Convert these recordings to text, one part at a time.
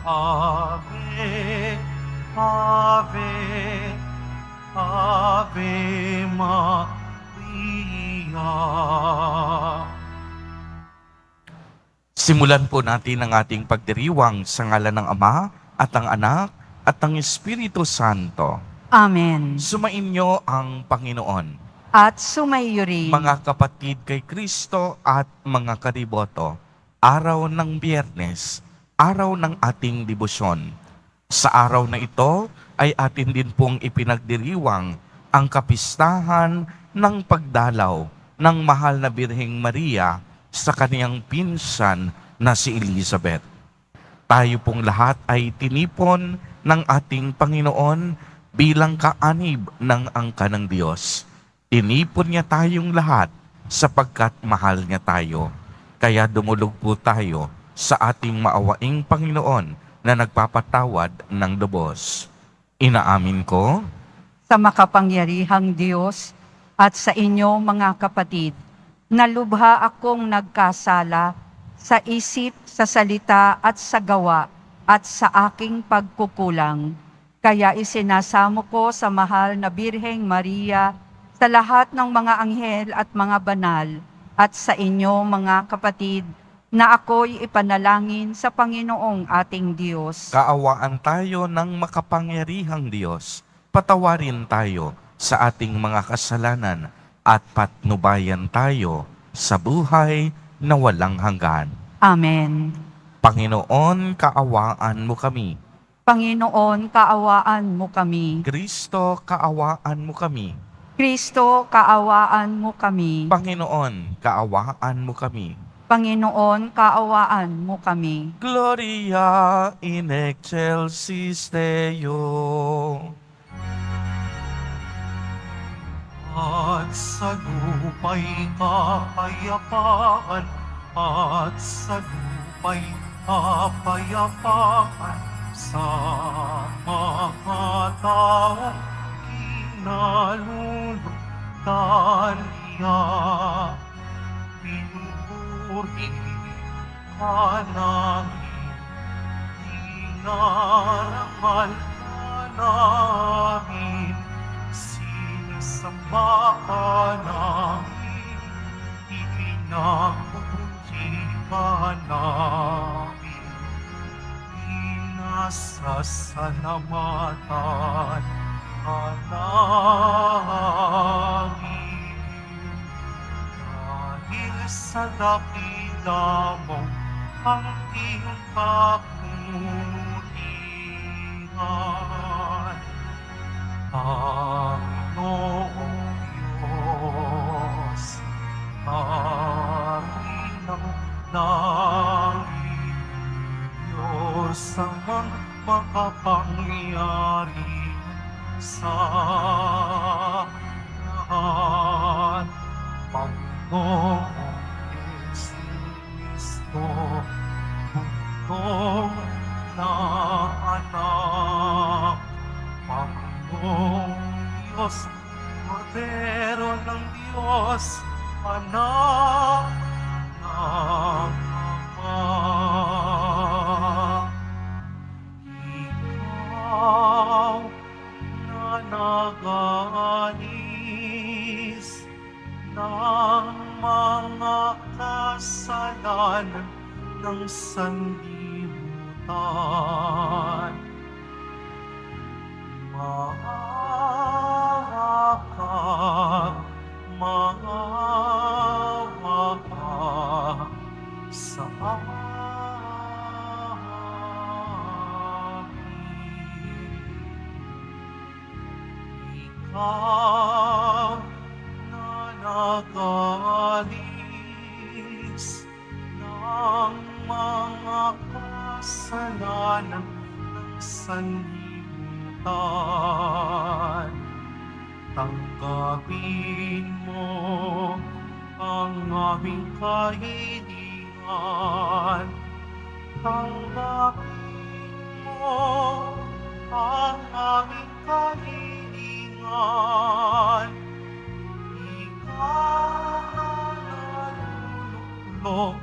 Ave, Ave, Ave Maria. Simulan po natin ang ating pagdiriwang sa ngalan ng Ama at ng Anak at ng Espiritu Santo. Amen. Sumainyo ang Panginoon. At sumaiyo rin. Mga kapatid kay Kristo at mga kariboto, araw ng Biyernes, araw ng ating debosyon. Sa araw na ito ay atin din pong ipinagdiriwang ang kapistahan ng pagdalaw ng mahal na Birheng Maria sa kaniyang pinsan na si Elizabeth. Tayo pong lahat ay tinipon ng ating Panginoon bilang kaanib ng angka ng Diyos. Tinipon niya tayong lahat sapagkat mahal niya tayo. Kaya dumulog po tayo sa ating maawaing Panginoon na nagpapatawad ng lubos. Inaamin ko Sa makapangyarihang Diyos at sa inyo mga kapatid, na lubha akong nagkasala sa isip, sa salita at sa gawa at sa aking pagkukulang. Kaya isinasamo ko sa mahal na Birheng Maria, sa lahat ng mga anghel at mga banal, at sa inyo mga kapatid, na ako'y ipanalangin sa Panginoong ating Diyos. kaawaan tayo ng makapangyarihang Diyos. Patawarin tayo sa ating mga kasalanan at patnubayan tayo sa buhay na walang hanggan. Amen. Panginoon, kaawaan mo kami. Panginoon, kaawaan mo kami. Kristo, kaawaan mo kami. Kristo, kaawaan mo kami. Panginoon, kaawaan mo kami. Panginoon, kaawaan mo kami. Gloria in excelsis Deo. At sa lupa'y kapayapaan, at sa lupa'y kapayapaan, sa mga taong kinalulugdan niya. Pinupuri ka namin, dinarangal ka namin, sinasamba ka namin, ipinapupunji ka namin, pinasasalamatan ka namin. Dahil sa dakila mo ang iyong kapulihan, Panginoong Diyos, Karinang langit, Diyos ang makapangyari sa lahat. Panginoong Jesucristo, bugtong na anak, Panginoong Diyos, Kordero ng Diyos, anak ng Ama. Ikaw na nag-aalis ng mga kasalanan ng sanlibutan, maawa ka sa amin. Ikaw na nag-aalis ng mga kasalanan ng sanlibutan, tanggapin mo ang aming kahilingan. Tanggapin mo ang aming kahilingan. Ikaw na naluluklok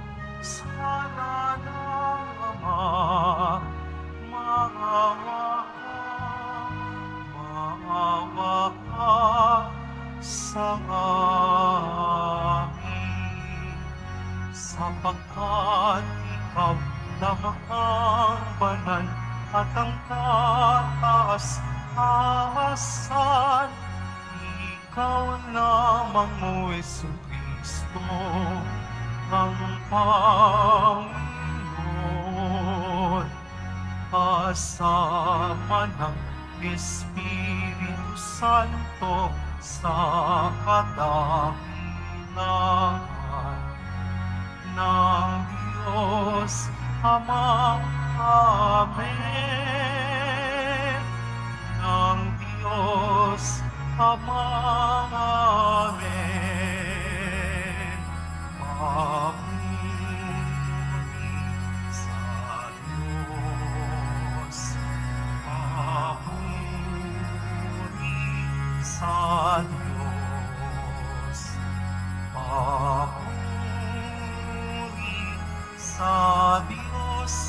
sa nanang kapangyarihan at ang kataas-taasan. Ikaw lamang o Jesucristo, ang Panginoon, kasama ng Espiritu Santo sa kadakilaan ng Diyos Ama. Amen. Ng Diyos Ama. Amen. Papuri sa Diyos. Papuri sa Diyos. Papuri sa Diyos sa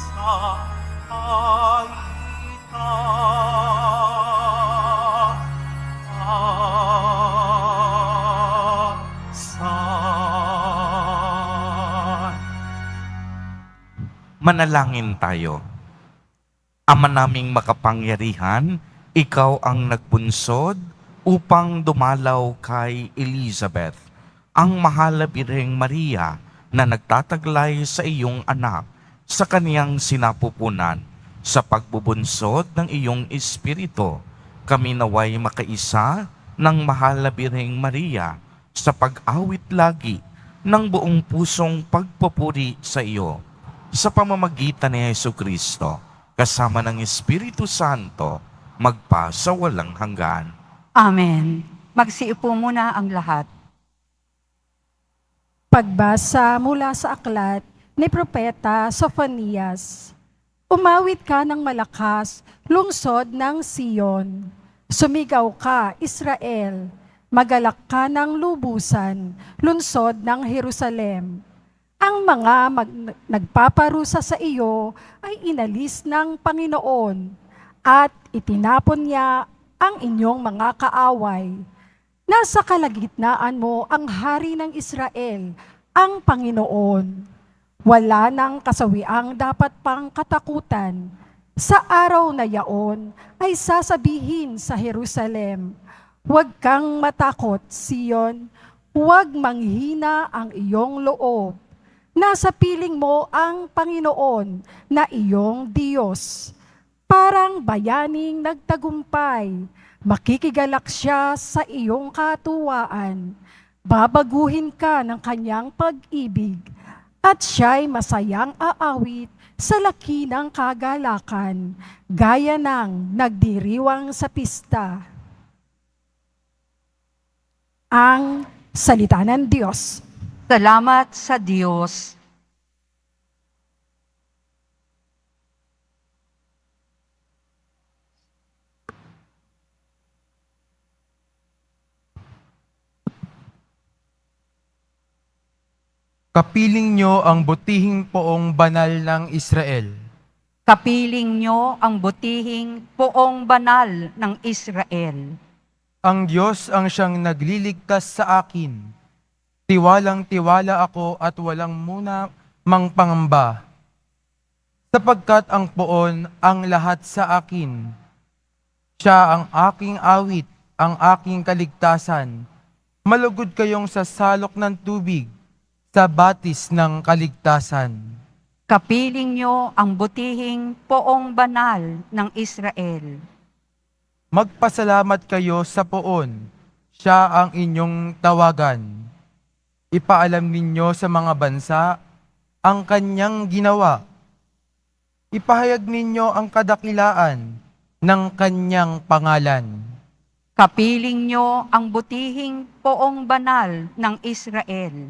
Manalangin tayo. Ama naming makapangyarihan, ikaw ang nagbunsod upang dumalaw kay Elizabeth, ang mahal na Birheng Maria na nagtataglay sa iyong anak sa kaniyang sinapupunan. Sa pagbubunsod ng iyong Espiritu, kami naway makaisa ng mahal na Birheng Maria sa pag-awit lagi ng buong pusong pagpupuri sa iyo. Sa pamamagitan ni Jesucristo, kasama ng Espiritu Santo, magpa sa walang hanggan. Amen. Magsiupo muna ang lahat. Pagbasa mula sa aklat ni Propeta Sofonias. Umawit ka ng malakas, lungsod ng Siyon. Sumigaw ka, Israel. Magalak ka ng lubusan, lungsod ng Jerusalem. Ang mga nagpaparusa sa iyo ay inalis ng Panginoon at itinapon niya ang inyong mga kaaway. Nasa kalagitnaan mo ang hari ng Israel, ang Panginoon. Wala nang kasawiang dapat pang katakutan. Sa araw na yaon ay sasabihin sa Jerusalem, huwag kang matakot, Sion, huwag manghina ang iyong loob. Nasa piling mo ang Panginoon na iyong Diyos. Parang bayaning nagtagumpay, makikigalak siya sa iyong katuwaan. Babaguhin ka ng kanyang pag-ibig, at siya'y masayang aawit sa laki ng kagalakan, gaya ng nagdiriwang sa pista. Ang salita ng Diyos. Salamat sa Diyos. Kapiling niyo ang butihing poong banal ng Israel. Kapiling niyo ang butihing poong banal ng Israel. Ang Diyos ang siyang nagliligtas sa akin. Tiwalang-tiwala ako at walang muna mang pangamba. Sapagkat ang poon ang lahat sa akin. Siya ang aking awit, ang aking kaligtasan. Malugod kayong sa salok ng tubig, sa batis ng kaligtasan. Kapiling niyo ang butihing poong banal ng Israel. Magpasalamat kayo sa poon, siya ang inyong tawagan. Ipaalam ninyo sa mga bansa ang kanyang ginawa. Ipahayag ninyo ang kadakilaan ng kanyang pangalan. Kapiling niyo ang butihing poong banal ng Israel.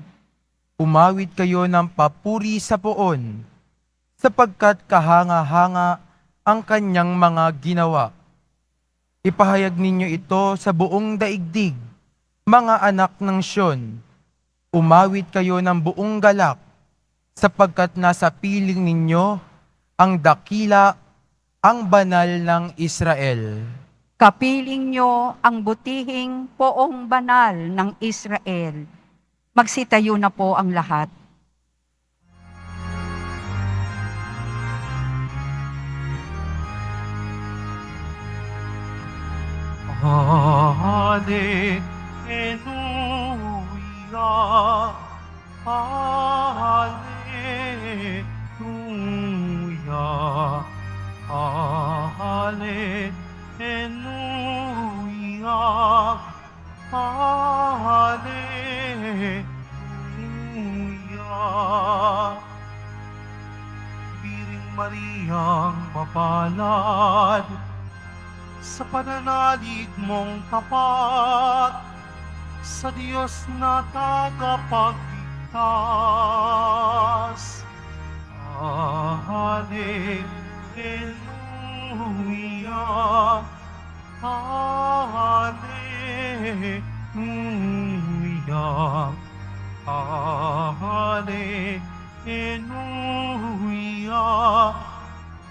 Umawit kayo ng papuri sa poon, sapagkat kahanga-hanga ang kanyang mga ginawa. Ipahayag ninyo ito sa buong daigdig, mga anak ng Siyon. Umawit kayo ng buong galak, sapagkat nasa piling ninyo ang dakila, ang banal ng Israel. Kapiling niyo ang butihing poong banal ng Israel. Magsitayo na po ang lahat. Hallelujah. Hallelujah. Hallelujah. Hallelujah. Biring Mariang mapalad, sa pananalig mong tapat, sa Diyos na tagapagligtas. Hallelujah. Hallelujah. Hallelujah.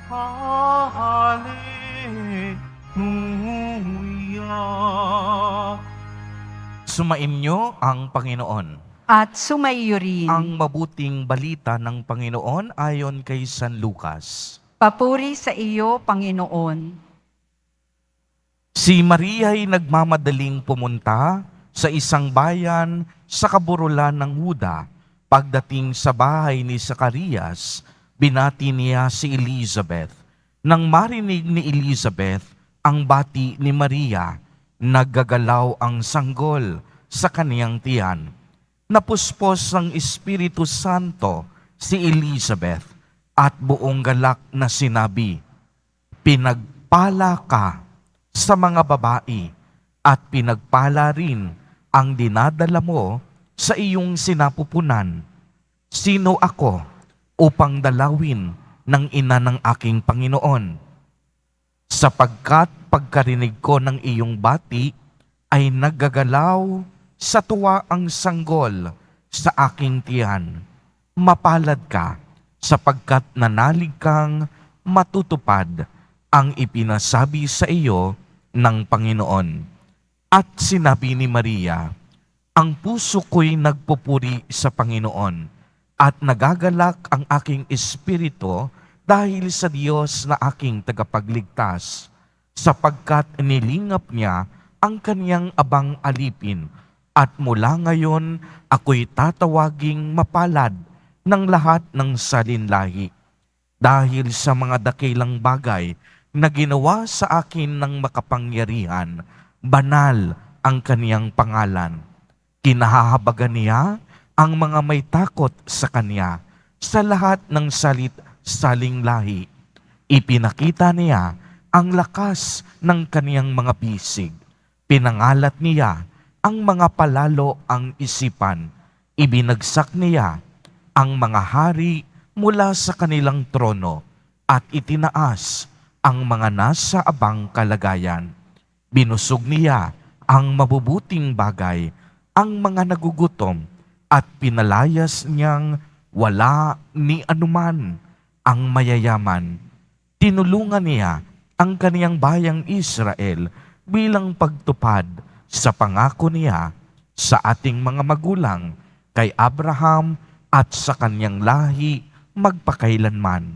Hallelujah. Sumainyo ang Panginoon. At sumaiyo rin. Ang mabuting balita ng Panginoon ayon kay San Lucas. Papuri sa iyo, Panginoon. Si Maria ay nagmamadaling pumunta sa isang bayan sa kaburulan ng Huda. Pagdating sa bahay ni Zacarias, binati niya si Elizabeth. Nang marinig ni Elizabeth ang bati ni Maria, naggagalaw ang sanggol sa kaniyang tiyan. Napuspos ng Espiritu Santo si Elizabeth at buong galak na sinabi, "Pinagpala ka sa mga babae at pinagpala rin ang dinadala mo sa iyong sinapupunan. Sino ako upang dalawin ng ina ng aking Panginoon? Sapagkat pagkarinig ko ng iyong bati ay naggagalaw sa tuwa ang sanggol sa aking tiyan. Mapalad ka sapagkat nanalig kang matutupad ang ipinasabi sa iyo ng Panginoon." At sinabi ni Maria, "Ang puso ko'y nagpupuri sa Panginoon at nagagalak ang aking espiritu dahil sa Diyos na aking tagapagligtas, sapagkat nilingap niya ang kaniyang abang alipin, at mula ngayon ako'y tatawaging mapalad ng lahat ng salinlahi. Dahil sa mga dakilang bagay na ginawa sa akin ng makapangyarihan, banal ang kaniyang pangalan. Kinahahabagan niya ang mga may takot sa kanya sa lahat ng saling lahi. Ipinakita niya ang lakas ng kaniyang mga bisig. Pinangalat niya ang mga palalo ang isipan. Ibinagsak niya ang mga hari mula sa kanilang trono at itinaas ang mga nasa abang kalagayan. Binusog niya ang mabubuting bagay, ang mga nagugutom, at pinalayas niyang wala ni anuman ang mayayaman. Tinulungan niya ang kaniyang bayang Israel bilang pagtupad sa pangako niya sa ating mga magulang, kay Abraham at sa kanyang lahi magpakailanman.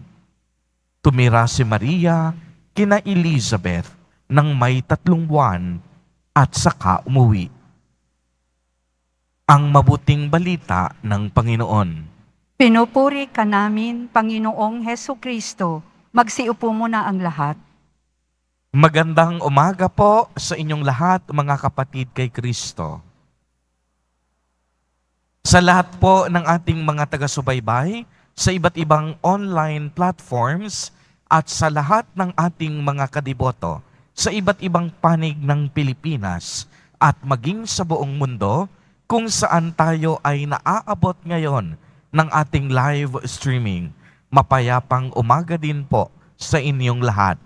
Tumira si Maria kina Elizabeth nang may 3 buwan at saka umuwi. Ang mabuting balita ng Panginoon. Pinupuri ka namin, Panginoong Heso Kristo. Magsiupo muna ang lahat. Magandang umaga po sa inyong lahat, mga kapatid kay Kristo. Sa lahat po ng ating mga taga-subaybay, sa iba't ibang online platforms, at sa lahat ng ating mga kadiboto, sa iba't ibang panig ng Pilipinas, at maging sa buong mundo, kung saan tayo ay naaabot ngayon ng ating live streaming. Mapayapang umaga din po sa inyong lahat.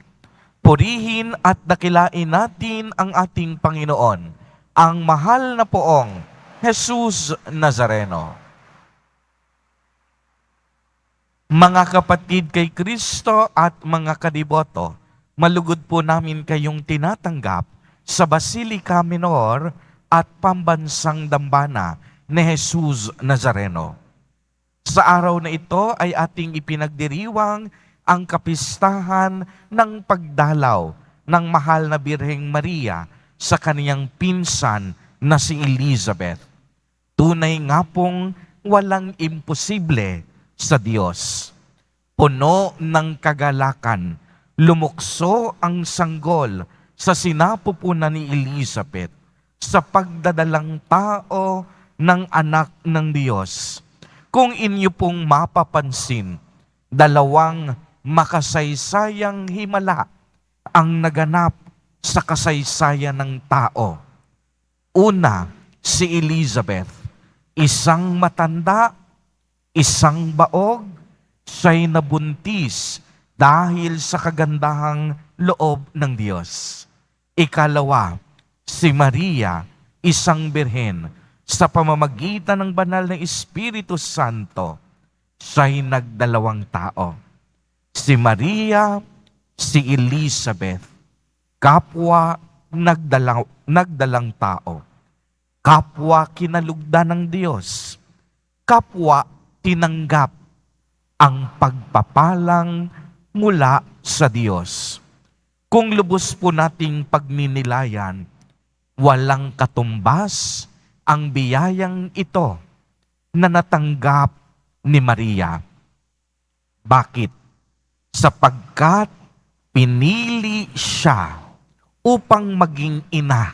Purihin at dakilain natin ang ating Panginoon, ang mahal na poong Jesus Nazareno. Mga kapatid kay Kristo at mga kadiboto, malugod po namin kayong tinatanggap sa Basilica Minor at Pambansang Dambana ni Jesus Nazareno. Sa araw na ito ay ating ipinagdiriwang ang kapistahan ng pagdalaw ng mahal na Birheng Maria sa kaniyang pinsan na si Elizabeth. Tunay nga pong walang imposible sa Diyos. Puno ng kagalakan, lumukso ang sanggol sa sinapupunan ni Elizabeth sa pagdadalang tao ng anak ng Diyos. Kung inyo pong mapapansin, dalawang makasaysayang himala ang naganap sa kasaysayan ng tao. Una, si Elizabeth, isang matanda, isang baog, siya'y nabuntis dahil sa kagandahang loob ng Diyos. Ikalawa, si Maria, isang birhen, sa pamamagitan ng banal na Espiritu Santo, siya'y nagdalawang tao. Si Maria, si Elizabeth, kapwa nagdalang tao, kapwa kinalugdan ng Diyos, kapwa tinanggap ang pagpapalang mula sa Diyos. Kung lubos po nating pagminilayan, walang katumbas ang biyayang ito na natanggap ni Maria. Bakit? Sapagkat pinili siya upang maging ina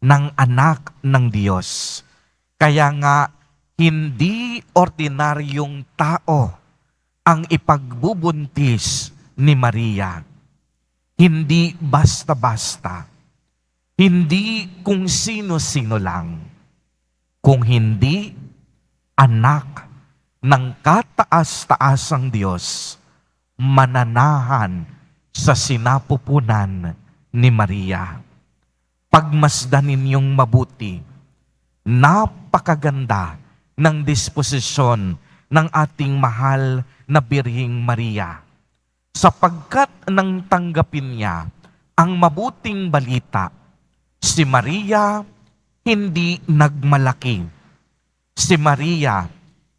ng anak ng Diyos. Kaya nga, hindi ordinaryong tao ang ipagbubuntis ni Maria. Hindi basta-basta. Hindi kung sino-sino lang. Kung hindi anak ng kataas-taasang Diyos, mananahan sa sinapupunan ni Maria. Pagmasdan ninyong mabuti, napakaganda ng disposisyon ng ating mahal na Birheng Maria, sapagkat nang tanggapin niya ang mabuting balita, si Maria hindi nagmalaki. Si Maria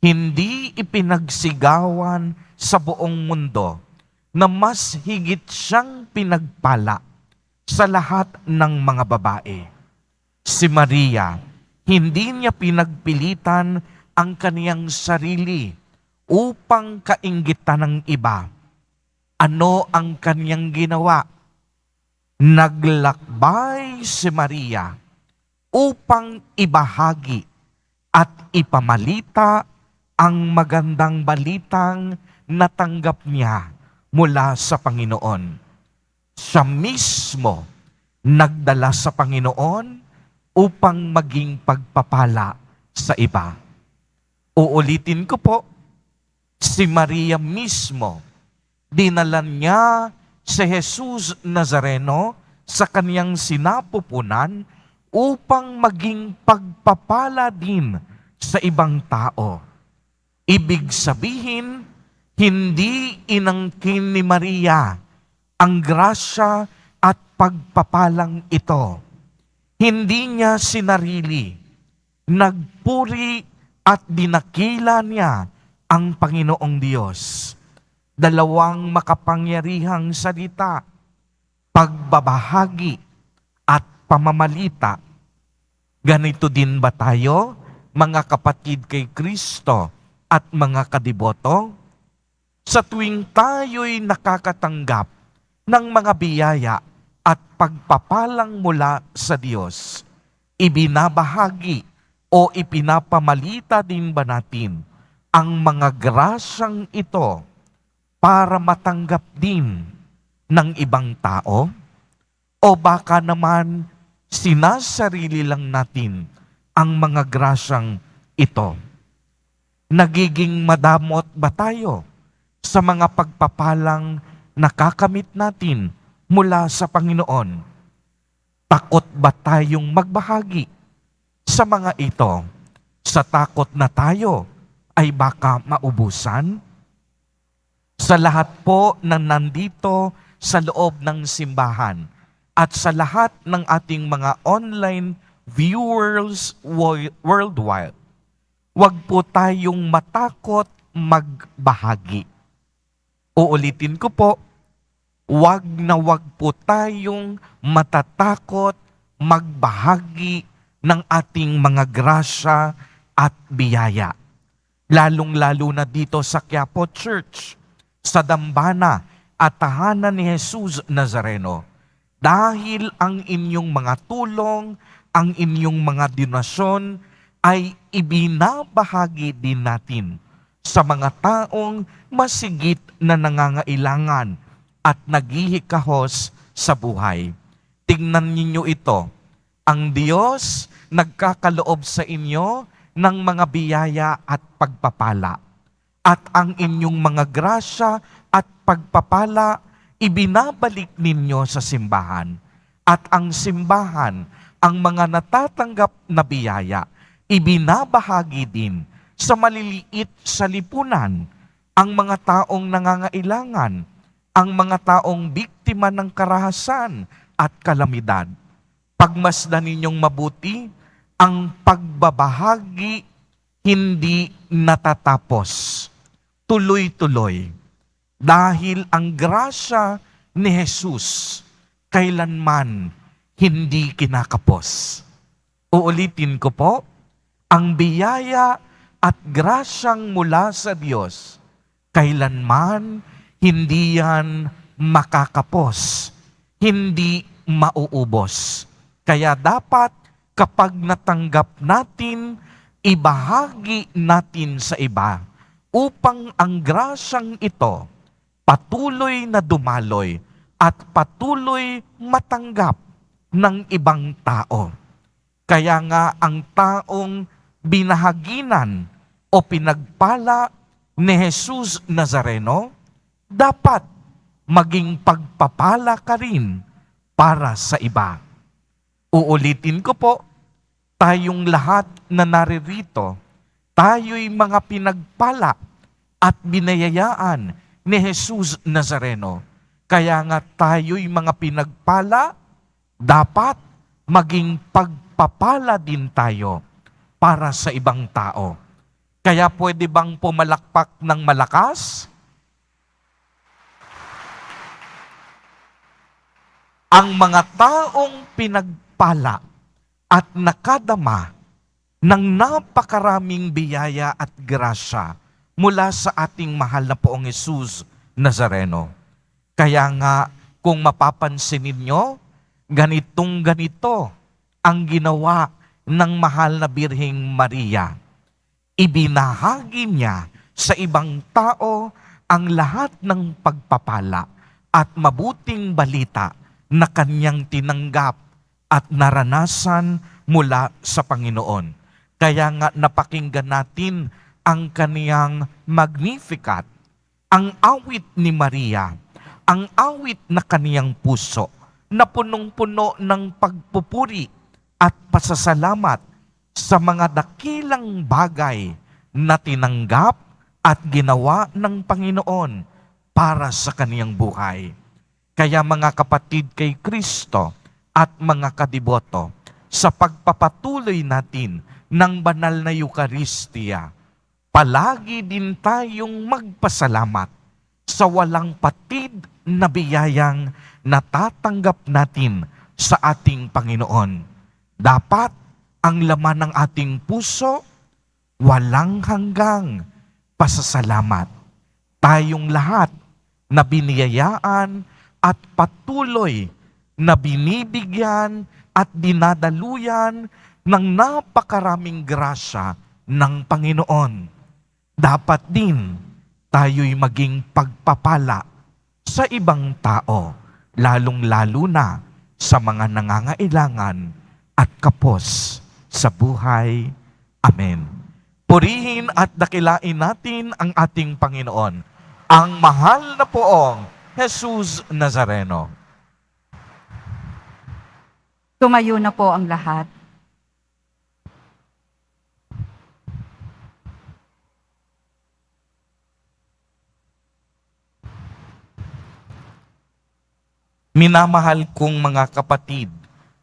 hindi ipinagsigawan sa buong mundo na mas higit siyang pinagpala sa lahat ng mga babae. Si Maria, hindi niya pinagpilitan ang kaniyang sarili upang kainggitan ng iba. Ano ang kaniyang ginawa? Naglakbay si Maria upang ibahagi at ipamalita ang magandang balitang natanggap niya mula sa Panginoon. Siya mismo nagdala sa Panginoon upang maging pagpapala sa iba. Uulitin ko po, si Maria mismo, dinala niya si Jesus Nazareno sa kaniyang sinapupunan upang maging pagpapala din sa ibang tao. Ibig sabihin, hindi inangkin ni Maria ang grasya at pagpapalang ito. Hindi niya sinarili, nagpuri at dinakila niya ang Panginoong Diyos. Dalawang makapangyarihang salita, pagbabahagi at pamamalita. Ganito din ba tayo, mga kapatid kay Kristo at mga kadiboto? Sa tuwing tayo'y nakakatanggap ng mga biyaya at pagpapalang mula sa Diyos, ibinabahagi o ipinapamalita din ba natin ang mga grasyang ito para matanggap din ng ibang tao? O baka naman sinasarili lang natin ang mga grasyang ito? Nagiging madamot ba tayo sa mga pagpapalang nakakamit natin mula sa Panginoon? Takot ba tayong magbahagi sa mga ito? Sa takot na tayo ay baka maubusan? Sa lahat po na nandito sa loob ng simbahan at sa lahat ng ating mga online viewers worldwide, huwag po tayong matakot magbahagi. Uulitin ko po, huwag na huwag po tayong matatakot magbahagi ng ating mga grasya at biyaya. Lalong-lalo na dito sa Quiapo Church, sa dambana at tahanan ni Jesus Nazareno. Dahil ang inyong mga tulong, ang inyong mga donasyon ay ibinabahagi din natin sa mga taong masigit na nangangailangan at naghihikahos sa buhay. Tingnan ninyo ito, ang Diyos nagkakaloob sa inyo ng mga biyaya at pagpapala. At ang inyong mga grasya at pagpapala, ibinabalik ninyo sa simbahan. At ang simbahan, ang mga natatanggap na biyaya, ibinabahagi din sa maliliit sa lipunan, ang mga taong nangangailangan, ang mga taong biktima ng karahasan at kalamidad. Pagmasdan ninyong mabuti, ang pagbabahagi hindi natatapos. Tuloy-tuloy. Dahil ang grasya ni Jesus kailanman hindi kinakapos. Uulitin ko po, ang biyaya at grasyang mula sa Diyos, kailanman hindi yan makakapos, hindi mauubos. Kaya dapat kapag natanggap natin, ibahagi natin sa iba upang ang grasyang ito patuloy na dumaloy at patuloy matanggap ng ibang tao. Kaya nga ang taong binahaginan o pinagpala ni Jesus Nazareno, dapat maging pagpapala ka rin para sa iba. Uulitin ko po, tayong lahat na naririto, tayo'y mga pinagpala at binayayaan ni Jesus Nazareno. Kaya nga tayo'y mga pinagpala, dapat maging pagpapala din tayo para sa ibang tao. Kaya pwede bang pumalakpak ng malakas? Ang mga taong pinagpala at nakadama ng napakaraming biyaya at grasya mula sa ating mahal na Poong Jesus Nazareno. Kaya nga, kung mapapansin ninyo, ganito ang ginawa ng mahal na Birheng Maria. Ibinahagi niya sa ibang tao ang lahat ng pagpapala at mabuting balita na kanyang tinanggap at naranasan mula sa Panginoon. Kaya nga napakinggan natin ang kaniyang Magnificat, ang awit ni Maria, ang awit na kaniyang puso, na punong-puno ng pagpupuri at pasasalamat sa mga dakilang bagay na tinanggap at ginawa ng Panginoon para sa kaniyang buhay. Kaya mga kapatid kay Kristo at mga kadiboto, sa pagpapatuloy natin ng banal na Eucharistia, palagi din tayong magpasalamat sa walang patid na biyayang natatanggap natin sa ating Panginoon. Dapat ang laman ng ating puso, walang hanggang pasasalamat. Tayong lahat na biniyayaan at patuloy na binibigyan at dinadaluyan ng napakaraming grasya ng Panginoon. Dapat din tayo'y maging pagpapala sa ibang tao, lalong-lalo na sa mga nangangailangan at kapos sa buhay. Amen. Purihin at dakilain natin ang ating Panginoon, ang mahal na Poong Jesus Nazareno. Tumayo na po ang lahat. Minamahal kong mga kapatid,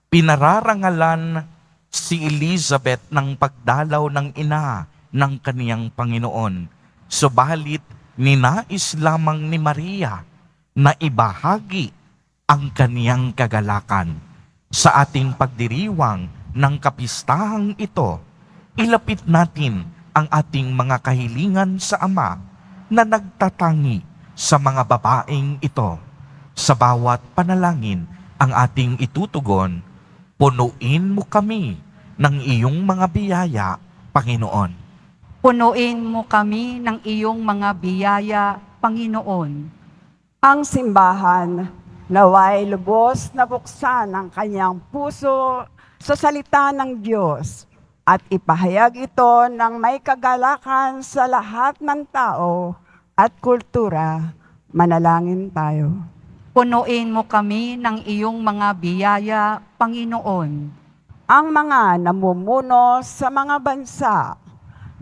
pinararangalan si Elizabeth ng pagdalaw ng ina ng kaniyang Panginoon. Subalit, ninais lamang ni Maria na ibahagi ang kaniyang kagalakan. Sa ating pagdiriwang ng kapistahang ito, ilapit natin ang ating mga kahilingan sa Ama na nagtatangi sa mga babaeng ito. Sa bawat panalangin ang ating itutugon, punuin mo kami ng iyong mga biyaya, Panginoon. Punuin mo kami ng iyong mga biyaya, Panginoon. Ang simbahan naway lubos na buksan ang kanyang puso sa salita ng Diyos at ipahayag ito ng may kagalakan sa lahat ng tao at kultura. Manalangin tayo. Punuin mo kami ng iyong mga biyaya, Panginoon. Ang mga namumuno sa mga bansa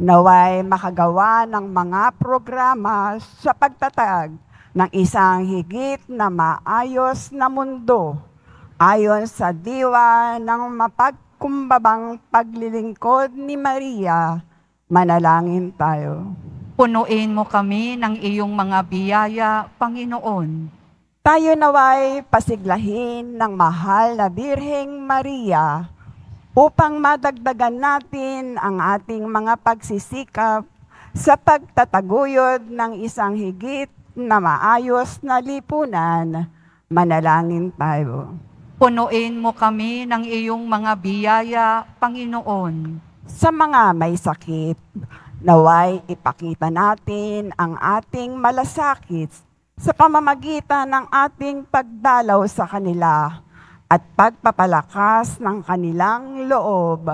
naway makagawa ng mga programa sa pagtatag ng isang higit na maayos na mundo ayon sa diwa ng mapagkumbabang paglilingkod ni Maria. Manalangin tayo. Punuin mo kami ng iyong mga biyaya, Panginoon. Tayo naway pasiglahin ng mahal na Birheng Maria upang madagdagan natin ang ating mga pagsisikap sa pagtataguyod ng isang higit na maayos na lipunan. Manalangin tayo. Punuin mo kami ng iyong mga biyaya, Panginoon. Sa mga may sakit, naway ipakita natin ang ating malasakit sa pamamagitan ng ating pagdalaw sa kanila at pagpapalakas ng kanilang loob.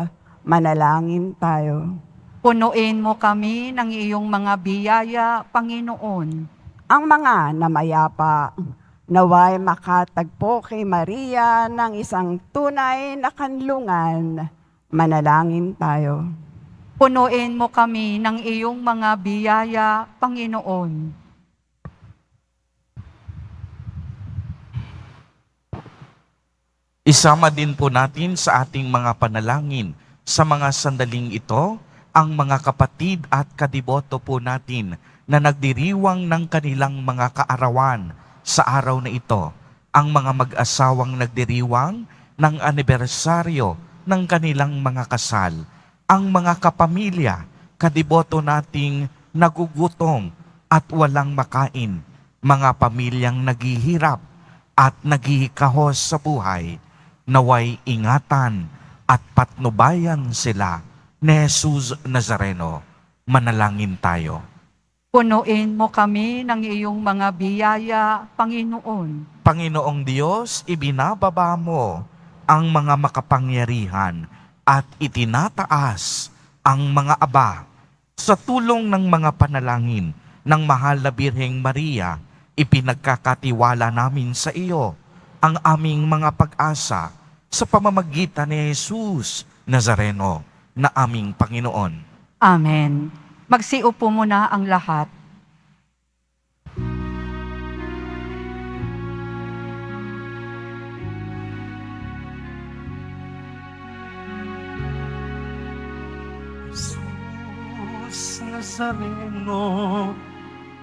Manalangin tayo. Punuin mo kami ng iyong mga biyaya, Panginoon. Ang mga namayapa, naway makatagpo kay Maria ng isang tunay na kanlungan. Manalangin tayo. Punuin mo kami ng iyong mga biyaya, Panginoon. Isama din po natin sa ating mga panalangin sa mga sandaling ito ang mga kapatid at kadiboto po natin na nagdiriwang ng kanilang mga kaarawan sa araw na ito. Ang mga mag-asawang nagdiriwang ng anibersaryo ng kanilang mga kasal. Ang mga kapamilya, kadiboto nating nagugutom at walang makain. Mga pamilyang naghihirap at naghihikahos sa buhay. Naway ingatan at patnubayan sila ni Jesus Nazareno. Manalangin tayo. Punuin mo kami ng iyong mga biyaya, Panginoon. Panginoong Diyos, ibinababa mo ang mga makapangyarihan at itinataas ang mga aba. Sa tulong ng mga panalangin ng mahal na Birheng Maria, ipinagkakatiwala namin sa iyo ang aming mga pag-asa sa pamamagitan ni Jesus Nazareno na aming Panginoon. Amen. Magsiupo muna ang lahat. Jesus Nazareno,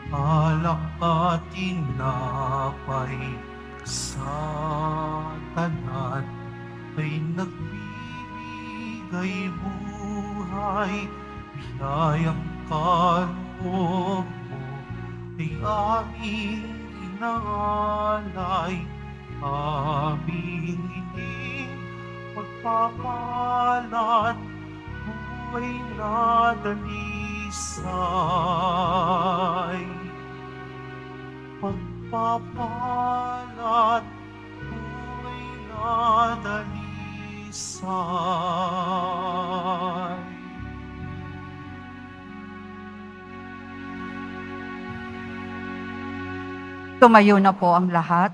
alak at tinapay sa tanan ay nagbibigay buhay. Biyayang kaloob mo ay aming inaalay, aming ining pagpapalat, buhay na dalisay. Pagpapalat, buhay na dalisay. Tumayo na po ang lahat.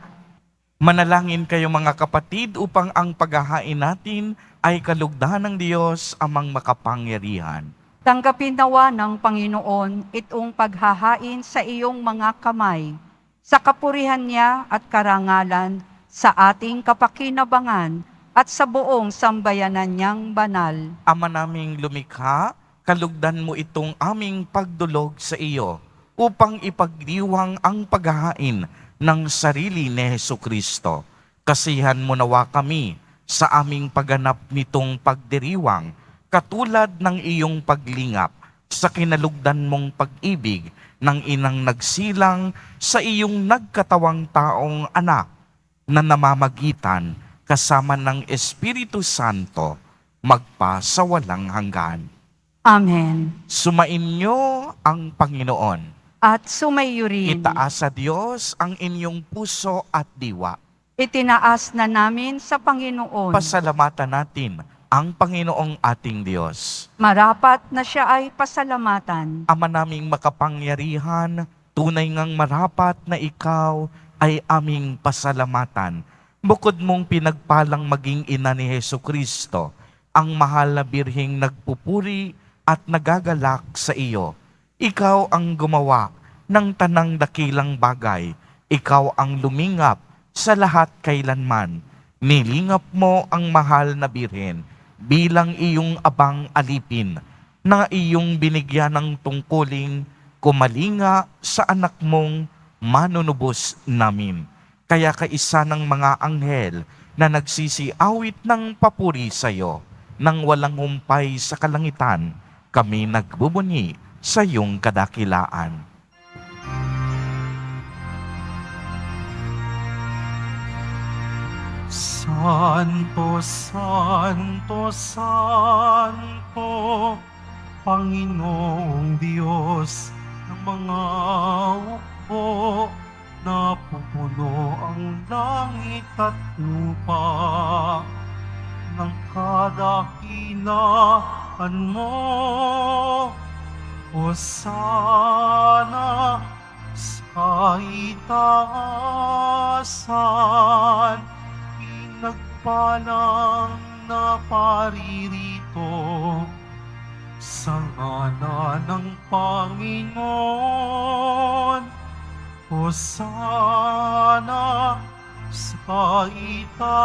Manalangin kayo mga kapatid upang ang paghahain natin ay kalugdan ng Diyos amang makapangyarihan. Tanggapin nawa ng Panginoon itong paghahain sa iyong mga kamay, sa kapurihan niya at karangalan, sa ating kapakinabangan at sa buong sambayanan niyang banal. Ama naming lumikha, kalugdan mo itong aming pagdulog sa iyo upang ipagdiwang ang paghahain ng sarili ni Hesukristo. Kasihan mo nawa kami sa aming pagganap nitong pagdiriwang, katulad ng iyong paglingap sa kinalugdan mong pag-ibig ng inang nagsilang sa iyong nagkatawang taong anak na namamagitan kasama ng Espiritu Santo magpa sa walang hanggan. Amen. Sumainyo ang Panginoon. At sumayo rin. Itaas sa Diyos ang inyong puso at diwa. Itinaas na namin sa Panginoon. Pasalamatan natin ang Panginoong ating Diyos. Marapat na siya ay pasalamatan. Ama naming makapangyarihan, tunay ngang marapat na ikaw ay aming pasalamatan. Bukod mong pinagpalang maging ina ni Hesu Kristo, ang mahal na birheng nagpupuri at nagagalak sa iyo. Ikaw ang gumawa ng tanang dakilang bagay. Ikaw ang lumingap sa lahat kailanman. Nilingap mo ang mahal na birhen bilang iyong abang alipin na iyong binigyan ng tungkuling kumalinga sa anak mong manunubos namin. Kaya kaisa ng mga anghel na nagsisiawit ng papuri sa iyo, nang walang humpay sa kalangitan, kami nagbubunyi sa iyong kadakilaan. Santo, Santo, Santo, Panginoong Diyos ng mga hukbo, napupuno ang langit at lupa ng kadakilaan mo. Hosana sa itaasan, pinagpalang na paririto sa ngalan ng Panginoon. Hosana sa itaasan.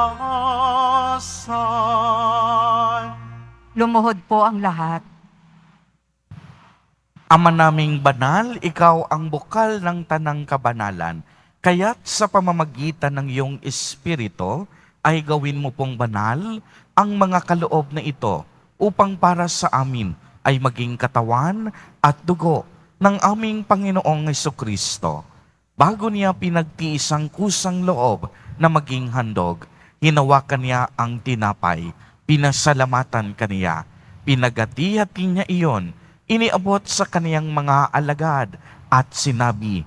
Lumuhod po ang lahat. Ama naming banal, ikaw ang bukal ng tanang kabanalan. Kaya't sa pamamagitan ng iyong Espiritu, ay gawin mo pong banal ang mga kaloob na ito upang para sa amin ay maging katawan at dugo ng aming Panginoong Jesucristo. Bago niya pinagtiis ang kusang loob na maging handog, hinawakan niya ang tinapay, pinasalamatan kaniya, pinagati-hati niya iyon, iniabot sa kaniyang mga alagad at sinabi,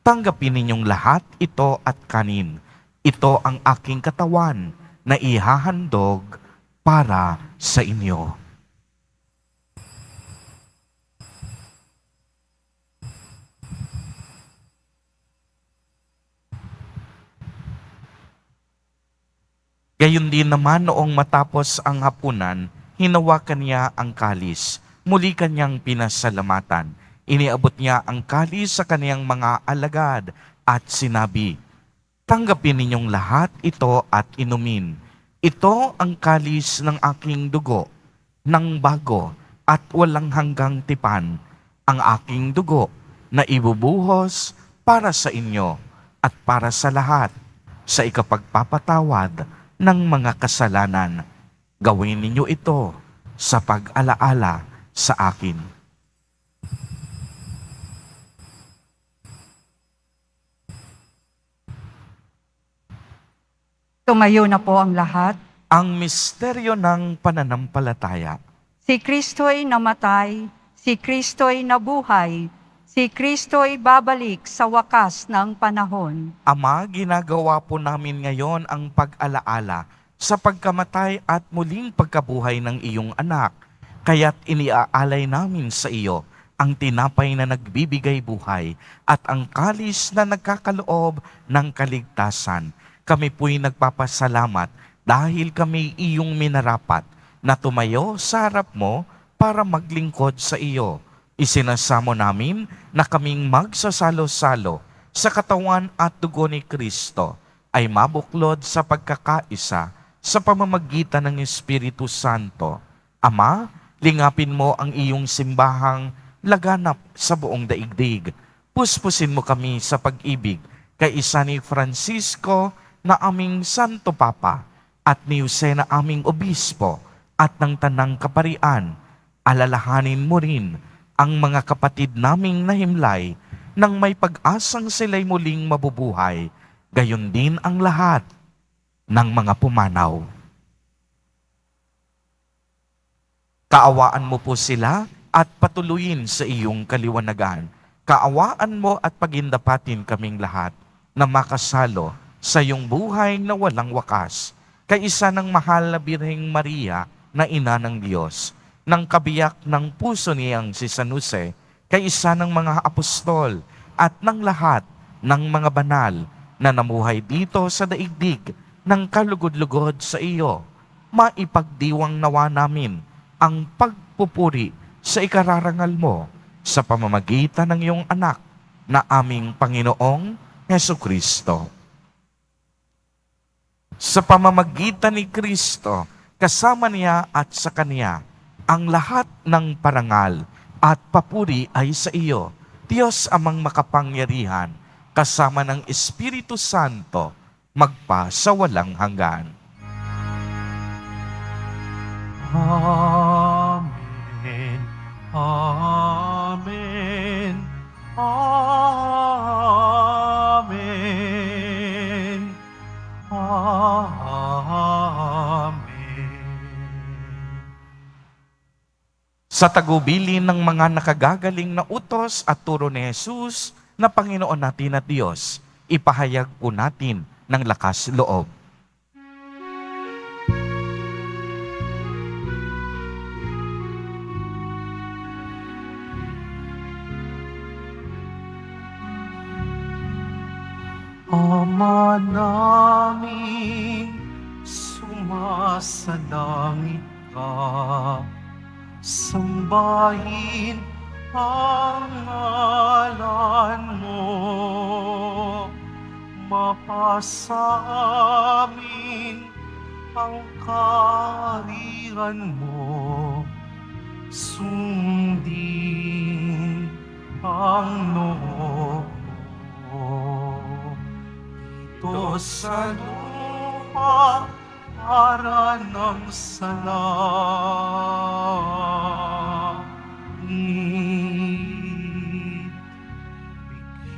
"Tanggapin ninyong lahat ito at kanin. Ito ang aking katawan na ihahandog para sa inyo." Gayon din naman noong matapos ang hapunan, hinawakan niya ang kalis. Muli kanyang pinasalamatan. Iniabot niya ang kalis sa kaniyang mga alagad at sinabi, "Tanggapin ninyong lahat ito at inumin. Ito ang kalis ng aking dugo, ng bago at walang hanggang tipan, ang aking dugo na ibubuhos para sa inyo at para sa lahat sa ikapagpapatawad ng mga kasalanan. Gawin ninyo ito sa pag-alaala sa akin." Tumayo na po ang lahat. Ang misteryo ng pananampalataya. Si Kristo'y namatay, si Kristo'y nabuhay, si Kristo'y babalik sa wakas ng panahon. Ama, ginagawa po namin ngayon ang pag-alaala sa pagkamatay at muling pagkabuhay ng iyong anak. Kaya't iniaalay namin sa iyo ang tinapay na nagbibigay buhay at ang kalis na nagkakaloob ng kaligtasan. Kami po'y nagpapasalamat dahil kami iyong minarapat na tumayo sa harap mo para maglingkod sa iyo. Isinasamo namin na kaming magsasalo-salo sa katawan at dugo ni Kristo ay mabuklod sa pagkakaisa sa pamamagitan ng Espiritu Santo. Ama, lingapin mo ang iyong simbahang laganap sa buong daigdig. Puspusin mo kami sa pag-ibig kay isa ni Francisco na aming Santo Papa at ni Jose na aming obispo at ng tanang kaparian, alalahanin mo rin ang mga kapatid naming nahimlay nang may pag-asang sila'y muling mabubuhay, gayon din ang lahat ng mga pumanaw. Kaawaan mo po sila at patuloyin sa iyong kaliwanagan. Kaawaan mo at pagindapatin kaming lahat na makasalo sa iyong buhay na walang wakas. Kaisa ng mahal na Birheng Maria na ina ng Diyos, ng kabiyak ng puso niyang si San Jose, kaisa ng mga apostol at ng lahat ng mga banal na namuhay dito sa daigdig ng kalugod-lugod sa iyo, maipagdiwang nawa namin ang pagpupuri sa ikararangal mo sa pamamagitan ng iyong anak na aming Panginoong Hesukristo. Sa pamamagitan ni Kristo, kasama niya at sa Kanya, ang lahat ng parangal at papuri ay sa iyo, Diyos amang makapangyarihan, kasama ng Espiritu Santo, magpa sa walang hanggan. Amen. Amen. Amen. Amen. Sa tagubilin ng mga nakagagaling na utos at turo ni Jesus na Panginoon natin at Diyos, ipahayag po natin ng lakas loob. Ama namin, sumasalangit ka. Sambahin ang ngalan mo. Mapasa amin ang kaharian mo. Sundin ang noo mo. Dito sa lupa para ng salangit.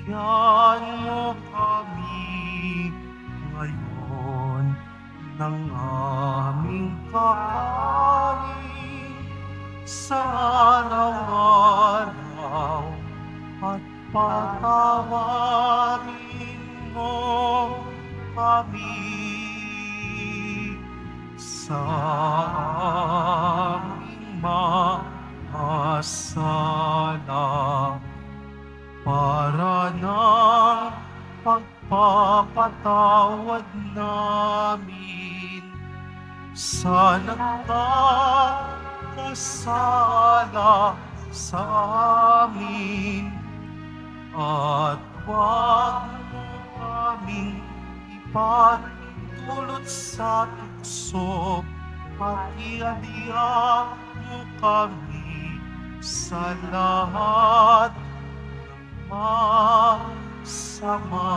Bigyan mo kami ngayon ng aming kakanin sa araw-araw at patawarin mo kami sa aming mga sala para ng pagpapatawad namin sa nagkakasala sa amin, at huwag mo kaming ipatulot sa tukso, at iadiya mo kami sa lahat ng masama.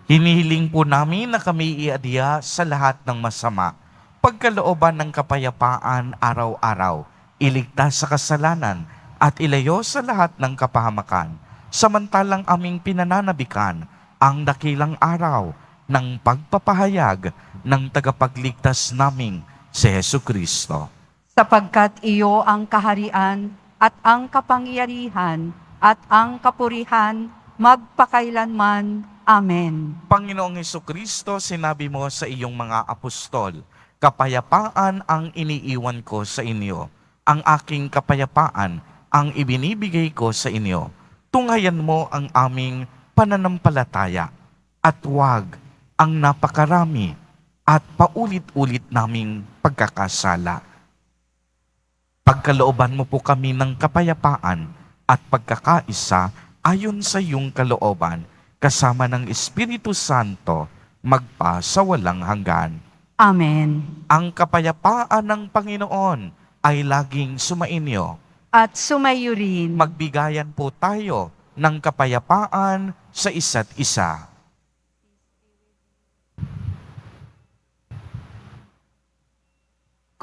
Hinihiling po namin na kami iadya sa lahat ng masama, pagkalooban ng kapayapaan araw-araw, iligtas sa kasalanan, at ilayo sa lahat ng kapahamakan, samantalang aming pinananabikan ang dakilang araw ng pagpapahayag ng tagapagligtas naming si Hesukristo. Sapagkat iyo ang kaharian at ang kapangyarihan at ang kapurihan magpakailanman. Amen. Panginoong Hesukristo, sinabi mo sa iyong mga apostol, kapayapaan ang iniiwan ko sa inyo. Ang aking kapayapaan ang ibinibigay ko sa inyo. Tunghayan mo ang aming pananampalataya at huwag ang napakarami at paulit-ulit naming pagkakasala. Pagkalooban mo po kami ng kapayapaan at pagkakaisa ayon sa iyong kalooban, kasama ng Espiritu Santo, magpa sa walang hanggan. Amen. Ang kapayapaan ng Panginoon ay laging sumainyo. At sumayo rin. Magbigayan po tayo ng kapayapaan sa isa't isa.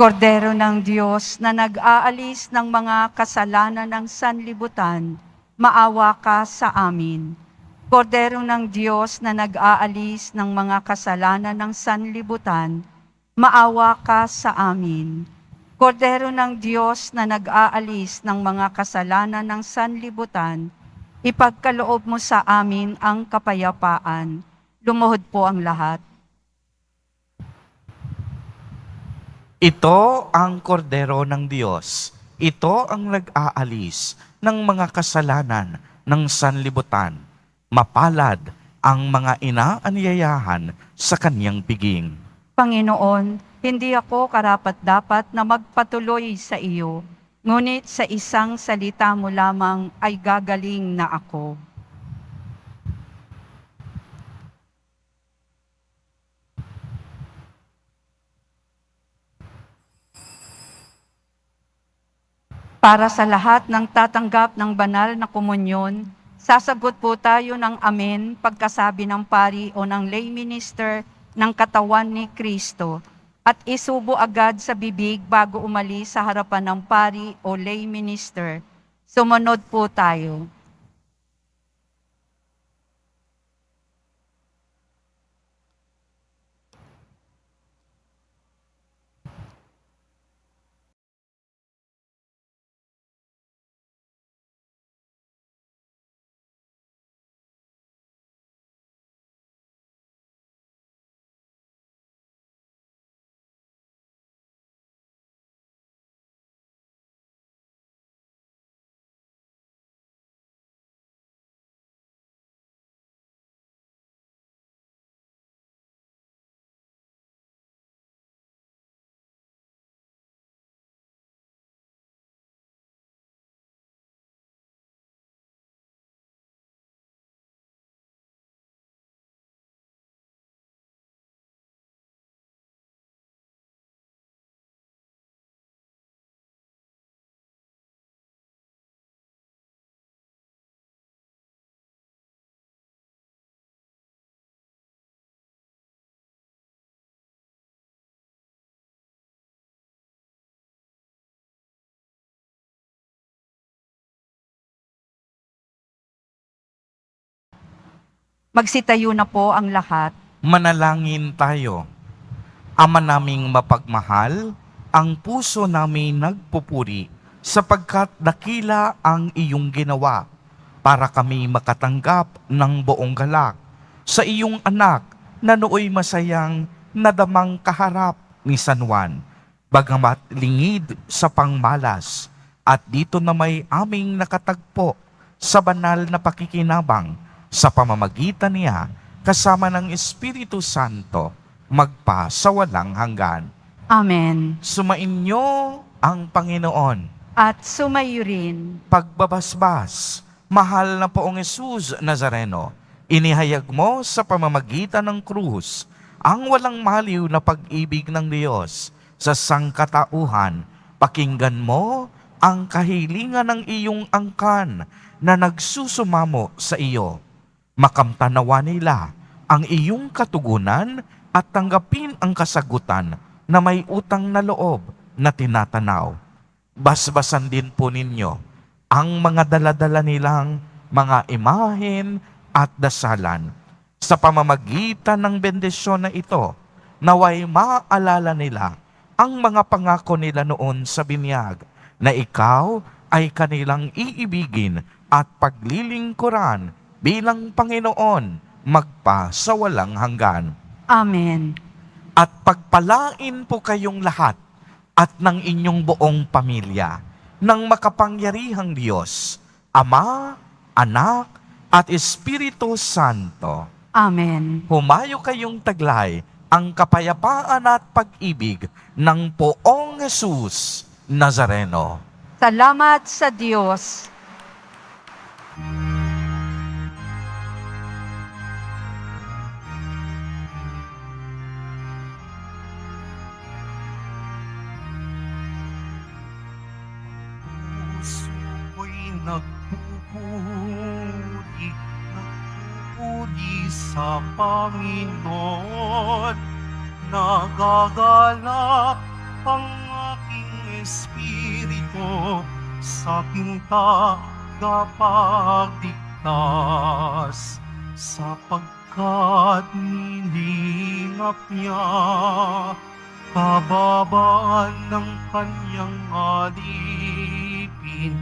Kordero ng Diyos na nag-aalis ng mga kasalanan ng sanlibutan, maawa ka sa amin. Kordero ng Diyos na nag-aalis ng mga kasalanan ng sanlibutan, maawa ka sa amin. Kordero ng Diyos na nag-aalis ng mga kasalanan ng sanlibutan, ipagkaloob mo sa amin ang kapayapaan. Lumuhod po ang lahat. Ito ang kordero ng Diyos. Ito ang nag-aalis ng mga kasalanan ng sanlibutan. Mapalad ang mga inaanyayahan sa kanyang piging. Panginoon, hindi ako karapat-dapat na magpatuloy sa iyo, ngunit sa isang salita mo lamang ay gagaling na ako. Para sa lahat ng tatanggap ng banal na komunyon, sasagot po tayo ng amen pagkasabi ng pari o ng lay minister ng katawan ni Kristo at isubo agad sa bibig bago umalis sa harapan ng pari o lay minister. Sumunod po tayo. Magsitayo na po ang lahat. Manalangin tayo. Ama naming mapagmahal, ang puso namin nagpupuri sapagkat dakila ang iyong ginawa para kami makatanggap ng buong galak sa iyong anak na nooy masayang nadamang kaharap ni San Juan, bagamat lingid sa pangmalas, at dito na may aming nakatagpo sa banal na pakikinabang sa pamamagitan niya kasama ng Espiritu Santo magpa sa walang hanggan. Amen. Sumainyo ang Panginoon. At sumayo rin. Pagbabasbas, mahal na Poong Jesus Nazareno, inihayag mo sa pamamagitan ng krus ang walang maliw na pag-ibig ng Diyos sa sangkatauhan. Pakinggan mo ang kahilingan ng iyong angkan na nagsusumamo sa iyo. Makamtanawa nila ang iyong katugunan at tanggapin ang kasagutan na may utang na loob na tinatanaw. Basbasan din po ninyo ang mga daladala nilang mga imahen at dasalan. Sa pamamagitan ng bendisyon na ito, naway maaalala nila ang mga pangako nila noon sa binyag na ikaw ay kanilang iibigin at paglilingkuran bilang Panginoon magpa sa walang hanggan. Amen. At pagpalain po kayong lahat at ng inyong buong pamilya ng makapangyarihang Diyos, Ama, Anak, at Espiritu Santo. Amen. Humayo kayong taglay ang kapayapaan at pag-ibig ng Poong Jesus Nazareno. Salamat sa Diyos. Puso ko'y nagpupuri sa Panginoon. Nagagalak ang Espiritu sa aking tagapagligtas, sapagkat nilingap niya kababaan ng kanyang alipin.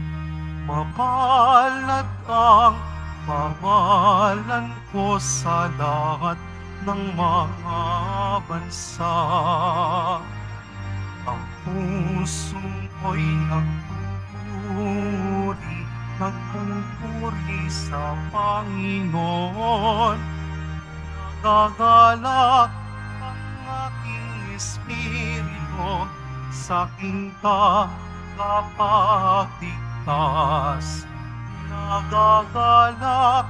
Mapalad ang pamalan ko sa lahat ng mga bansa. Ang pusong ko'y nagpupuri sa Panginoon. Nagagalak ang aking espiritu sa aking tagapagligtas. Nagagalak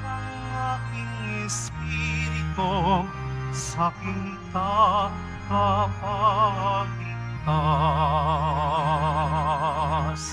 ang aking espiritu sa aking tagapagligtas.